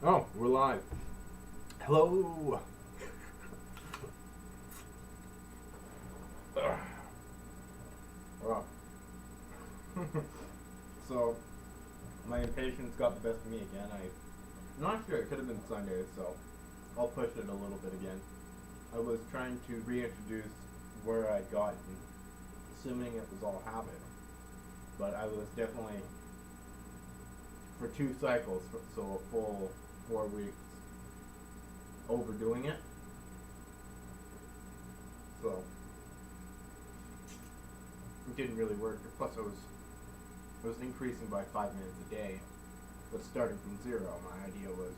Oh, we're live. Hello. Wow. So, my impatience got the best of me again. I'm not sure. It could have been Sunday, so I'll push it a little bit again. I was trying to reintroduce where I'd gotten, assuming it was all habit. But I was definitely, for 2 cycles, so a full 4 weeks, overdoing it. So it didn't really work. Plus, I was increasing by 5 minutes a day, but starting from zero. My idea was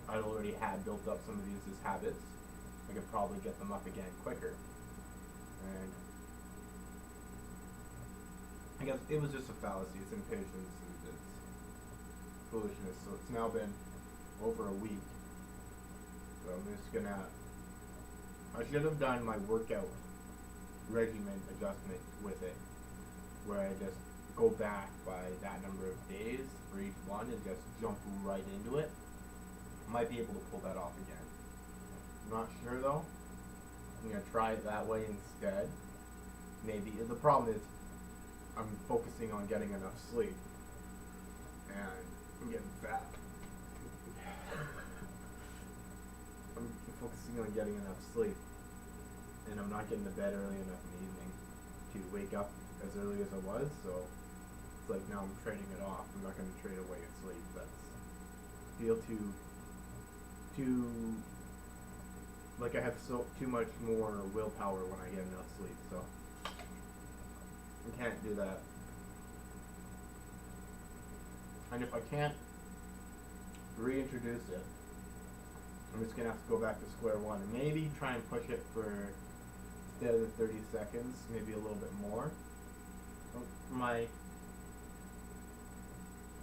I already had built up some of these as habits. I could probably get them up again quicker, and I guess it was just a fallacy. It's impatience and it's foolishness. So it's now been over a week. So I'm just gonna. I should have done my workout regimen adjustment with it, where I just go back by that number of days for each one and just jump right into it. I might be able to pull that off again. I'm not sure though. I'm gonna try it that way instead. Maybe the problem is I'm focusing on getting enough sleep, and I'm getting fat. I'm focusing on getting enough sleep, and I'm not getting to bed early enough in the evening to wake up as early as I was. So it's like now I'm trading it off. I'm not going to trade away sleep. That's feel too like I have too much more willpower when I get enough sleep. So I can't do that. And if I can't reintroduce it, I'm just gonna have to go back to square one and maybe try and push it for, instead of the 30 seconds, maybe a little bit more. My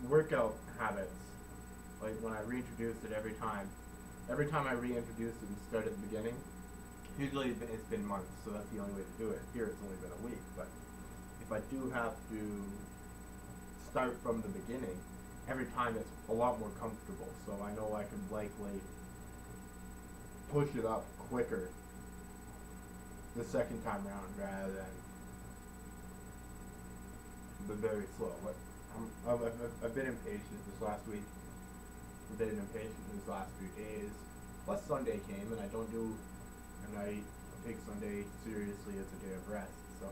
workout habits, like when I reintroduce it every time I reintroduce it and start at the beginning, usually it's been months, so that's the only way to do it. Here it's only been a week, but if I do have to start from the beginning, every time it's a lot more comfortable, so I know I can likely push it up quicker the second time around rather than the very slow. But I've been impatient this last week. I've been impatient these last few days. Plus Sunday came and I take Sunday seriously as a day of rest. So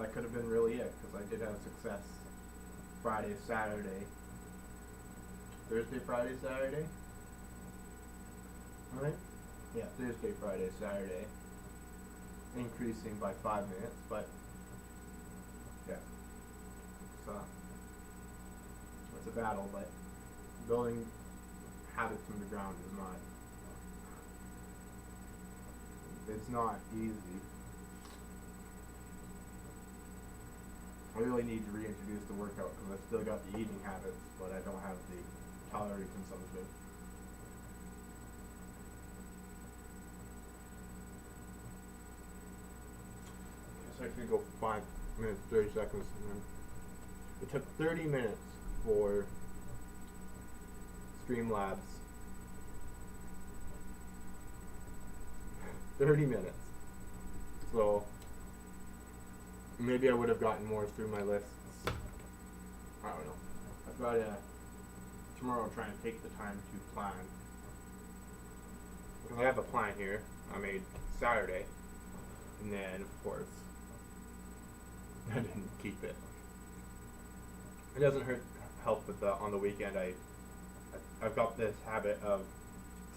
that could have been really it, because I did have success Friday, Saturday, Thursday, Friday, Saturday. Right? Yeah, Thursday, Friday, Saturday, increasing by 5 minutes, but yeah, it's a battle, but building habits from the ground is it's not easy. I really need to reintroduce the workout because I've still got the eating habits, but I don't have the calorie consumption. I could go 5 minutes, 30 seconds. And it took 30 minutes for Streamlabs. 30 minutes. So maybe I would have gotten more through my lists. I don't know. I've got to tomorrow I'll try and take the time to plan. Because I have a plan here I made Saturday, and then of course I didn't keep it. It doesn't help with on the weekend. I've got this habit of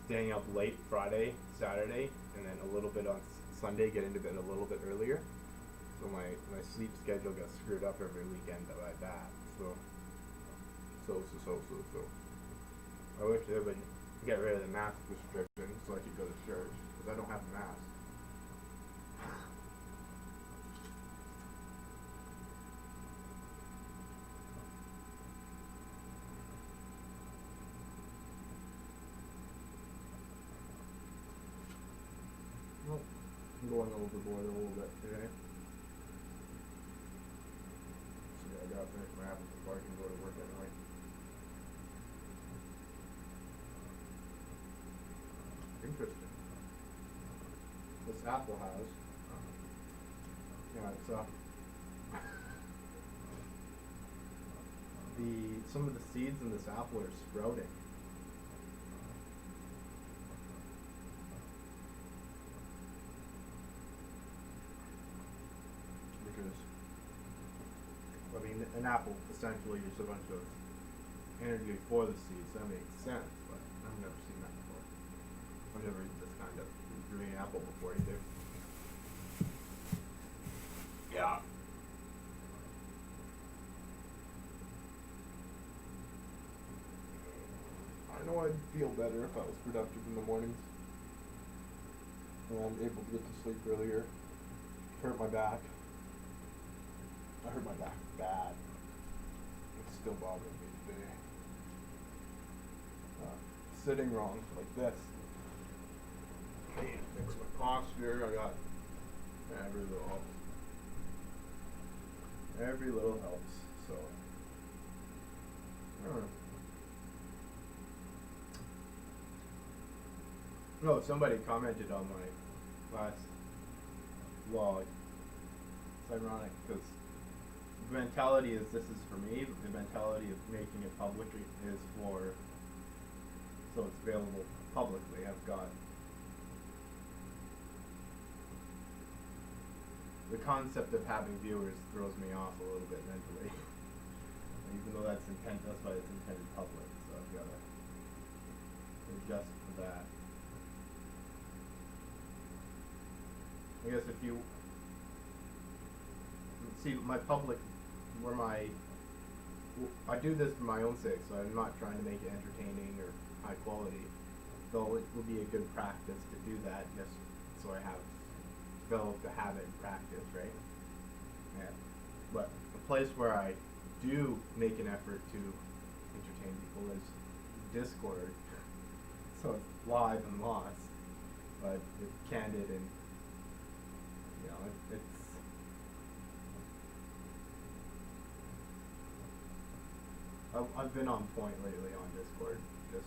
staying up late Friday, Saturday, and then a little bit on Sunday, getting to bed a little bit earlier. So my sleep schedule gets screwed up every weekend like that. So I wish they would get rid of the mask restriction so I could go to church, because I don't have a mask. Nope. I'm going overboard a little bit today. So yeah, I gotta finish my apple before I can go to work anyway. interesting. This apple has, yeah, it's some of the seeds in this apple are sprouting. Because, I mean, an apple essentially is a bunch of energy for the seeds. That makes sense, but I've never seen that before. I've never eaten this kind of green apple before either. Yeah. I know I'd feel better if I was productive in the mornings. And I'm able to get to sleep earlier. Hurt my back. I hurt my back bad. It's still bothering me today. Sitting wrong like this. I need to fix my posture. I got every little helps. So I don't know. No, somebody commented on my last vlog. It's ironic because the mentality is this is for me, but the mentality of making it public is for so it's available publicly. I've got the concept of having viewers throws me off a little bit mentally. Even though that's why it's intended public, so I've got to adjust for that. I guess if you see my public, I do this for my own sake, so I'm not trying to make it entertaining or high quality, though it would be a good practice to do that just so I have developed a habit and practice, right? Yeah. But a place where I do make an effort to entertain people is Discord. So it's live and lost, but it's candid and it's I've been on point lately on Discord, just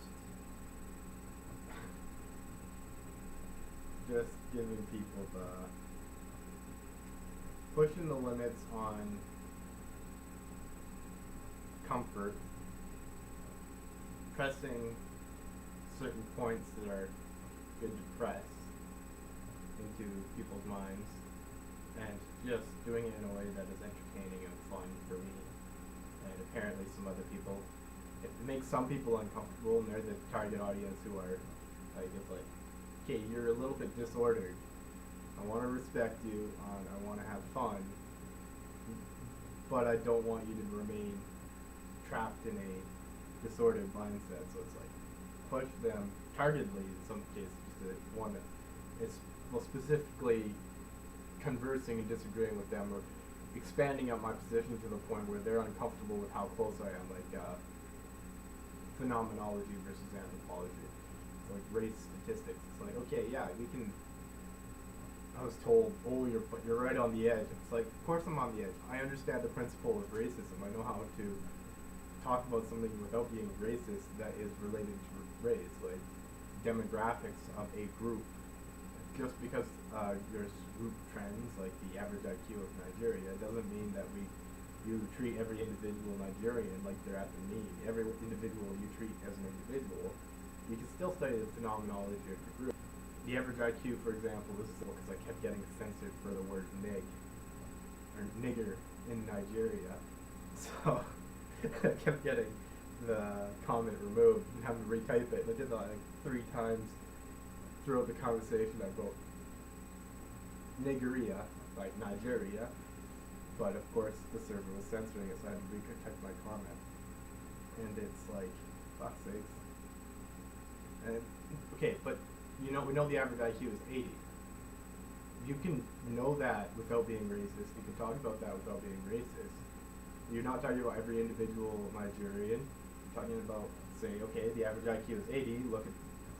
giving people pushing the limits on comfort, pressing certain points that are good to press into people's minds, and just doing it in a way that is entertaining and fun for me, and apparently some other people. It makes some people uncomfortable, and they're the target audience who are like, it's like, okay, you're a little bit disordered. I want to respect you, I want to have fun, but I don't want you to remain trapped in a disordered mindset. So it's like, push them targetedly in some cases to one that is, well, specifically conversing and disagreeing with them, or expanding out my position to the point where they're uncomfortable with how close I am, like phenomenology versus anthropology. It's like race statistics. It's like, okay, yeah, we can. I was told, oh, you're right on the edge. It's like, of course I'm on the edge. I understand the principle of racism. I know how to talk about something without being racist that is related to race, like demographics of a group. Just because there's group trends like the average IQ of Nigeria doesn't mean that you treat every individual Nigerian like they're at the mean. Every individual you treat as an individual. You can still study the phenomenology of the group. The average IQ, for example, this is because I kept getting censored for the word nigger in Nigeria. So I kept getting the comment removed and having to retype it. And I did that like 3 times throughout the conversation. I wrote Nigeria, like Nigeria, but of course the server was censoring it, so I had to retype my comment. And it's like, fuck's sakes. And okay, but we know the average IQ is 80. You can know that without being racist. You can talk about that without being racist. You're not talking about every individual Nigerian. You're talking about, say, okay, the average IQ is 80. Look at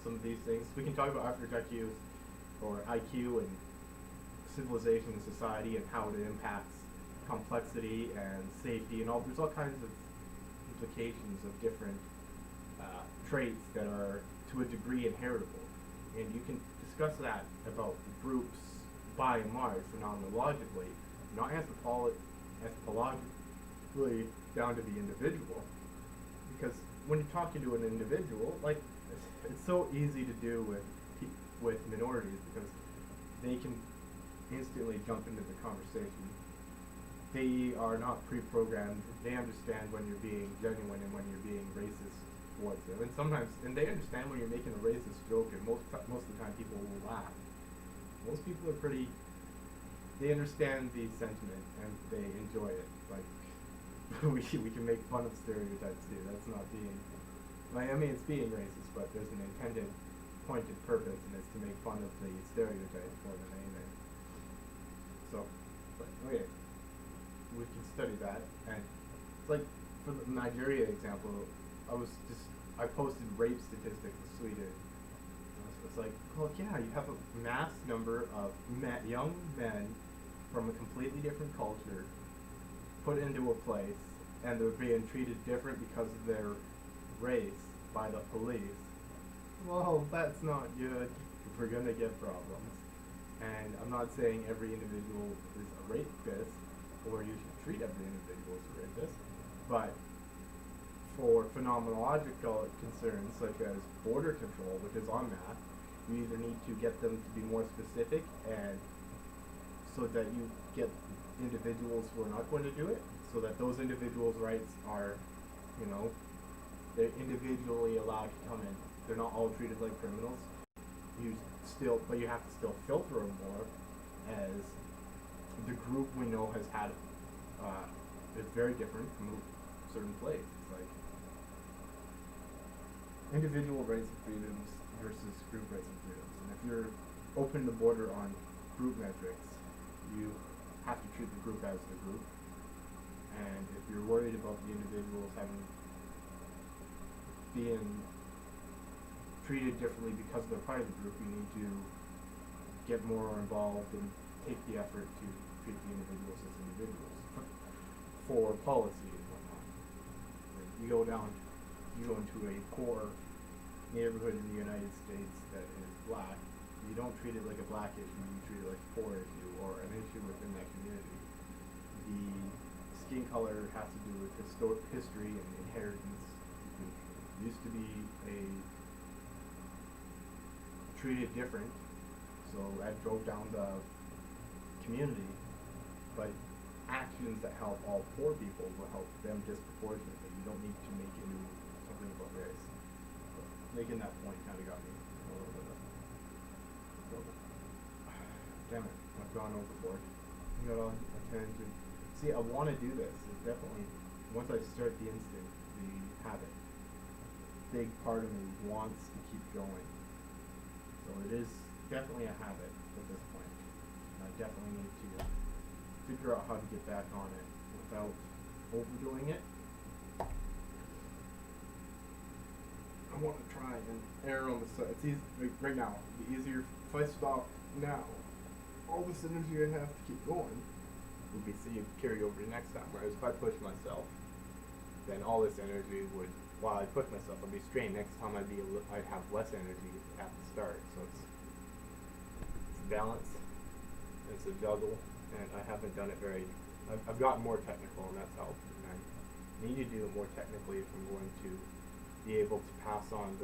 some of these things. We can talk about average IQs or IQ and civilization and society and how it impacts complexity and safety and all. There's all kinds of implications of different traits that are to a degree inheritable. and you can discuss that about groups by and large phenomenologically, not anthropologically down to the individual. Because when you're talking to an individual, like it's so easy to do with minorities because they can instantly jump into the conversation. They are not pre-programmed. They understand when you're being genuine and when you're being racist towards them. And they understand when you're making a racist joke, and most of the time people will laugh. Most people are they understand the sentiment and they enjoy it. Like we can make fun of stereotypes too. That's not being, it's being racist, but there's an intended, pointed purpose, and it's to make fun of the stereotype more than anything. So, but okay, we can study that, and it's like for the Nigeria example, I posted rape statistics of Sweden. It's like, well, yeah, you have a mass number of young men from a completely different culture put into a place, and they're being treated different because of their race by the police. Well, that's not good. We're gonna get problems. And I'm not saying every individual is a rapist, or you should treat every individual as a rapist, but for phenomenological concerns such as border control, which is on math, you either need to get them to be more specific, and so that you get individuals who are not going to do it, so that those individuals' rights are, they're individually allowed to come in. They're not all treated like criminals. But you have to still filter them more, as the group we know has had is very different from a certain place. It's like individual rights and freedoms versus group rights and freedoms. And if you're open the border on group metrics, you have to treat the group as the group. And if you're worried about the individuals being treated differently because they're part of the group, you need to get more involved and take the effort to treat the individuals as individuals for policy and whatnot. Like you go into a poor neighborhood in the United States that is black, you don't treat it like a black issue, you treat it like a poor issue or an issue within that community. The skin color has to do with history and inheritance. It used to be treated different, so that drove down the community, but actions that help all poor people will help them disproportionately. You don't need to make it into something about race. But making that point kind of got me a little bit of trouble. Damn it, I've gone overboard. I got on a tangent. See, I want to do this. It's definitely, once I start the instinct, the habit, big part of me wants to keep going. So it is definitely a habit at this point. And I definitely need to figure out how to get back on it without overdoing it. I want to try and err on the side. It's easy right now. It'd be easier if I stop now. All this energy I have to keep going would be carry over to next time. Whereas if I push myself, then all this energy would. While I push myself, I'd be strained. Next time I'd have less energy at the start. So it's a balance. It's a juggle, and I haven't done it very. I've gotten more technical, and that's helped. And I need to do it more technically if I'm going to be able to pass on the